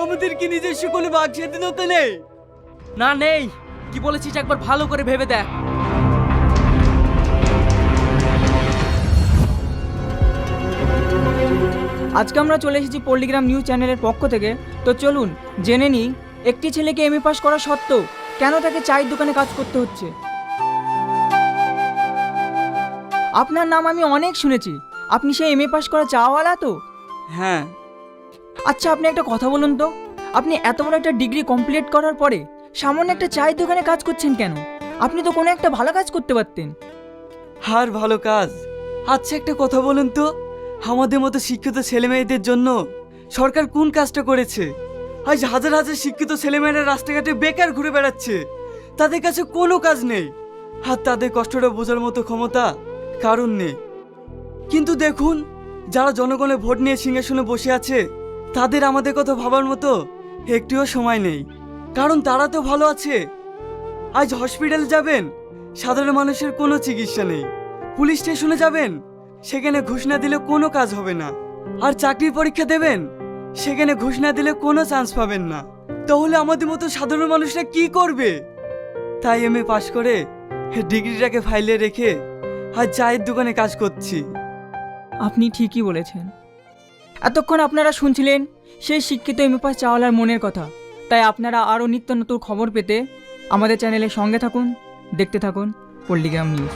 আমাদের কি নিজস্ব কোনো বাক স্বাধীনতা নেই? না নেই। কি বলেছিস একবার ভালো করে ভেবে দেখ। আজকে আমরা চলে এসেছি পল্লিগ্রাম নিউজ চ্যানেলের পক্ষ থেকে। তো চলুন জেনে নিই একটি ছেলেকে এমএ পাস করা সত্ত্বেও কেন তাকে চায়ের দোকানে কাজ করতে হচ্ছে। আপনার নাম আমি অনেক শুনেছি, আপনি সেই এমএ পাস করা চাওয়ালা তো? হ্যাঁ। আচ্ছা আপনি একটা কথা বলুন তো, আপনি এত বড় একটা ডিগ্রি কমপ্লিট করার পরে সামান্য একটা চায়ের দোকানে কাজ করছেন কেন? আপনি তো কোনো একটা ভালো কাজ করতে পারতেন। আর ভালো কাজ? আচ্ছা একটা কথা বলুন তো, আমাদের মতো শিক্ষিত ছেলেমেয়েদের জন্য সরকার কোন কাজটা করেছে? আজ হাজার হাজার শিক্ষিত ছেলেমেয়েরা রাস্তাঘাটে বেকার ঘুরে বেড়াচ্ছে, তাদের কাছে কোনো কাজ নেই, আর তাদের কষ্টটা বোঝার মতো ক্ষমতা কারণ নেই। কিন্তু দেখুন, যারা জনগণের ভোট নিয়ে সিংহাসনে বসে আছে, তাদের আমাদের কথা ভাবার মতো একটুও সময় নেই, কারণ তারা তো ভালো আছে। আজ হসপিটালে যাবেন, সাধারণ মানুষের কোনো চিকিৎসা নেই। পুলিশ স্টেশনে যাবেন, সেখানে ঘুষ না দিলে কোনো কাজ হবে না। আর চাকরির পরীক্ষা দেবেন, সেখানে ঘুষ না দিলে কোনো চান্স পাবেন না। তাহলে আমাদের মতো সাধারণ মানুষরা কি করবে? তাই এমএ পাশ করে ডিগ্রিটাকে ফাইলে রেখে আজ চায়ের দোকানে কাজ করছি। আপনি ঠিকই বলেছেন। এতক্ষণ আপনারা শুনছিলেন সেই শিক্ষিত এমএ পাস চাওয়ালার মনের কথা। তাই আপনারা আরও নিত্য নতুন খবর পেতে আমাদের চ্যানেলের সঙ্গে থাকুন, দেখতে থাকুন পল্লিগ্রাম নিউজ।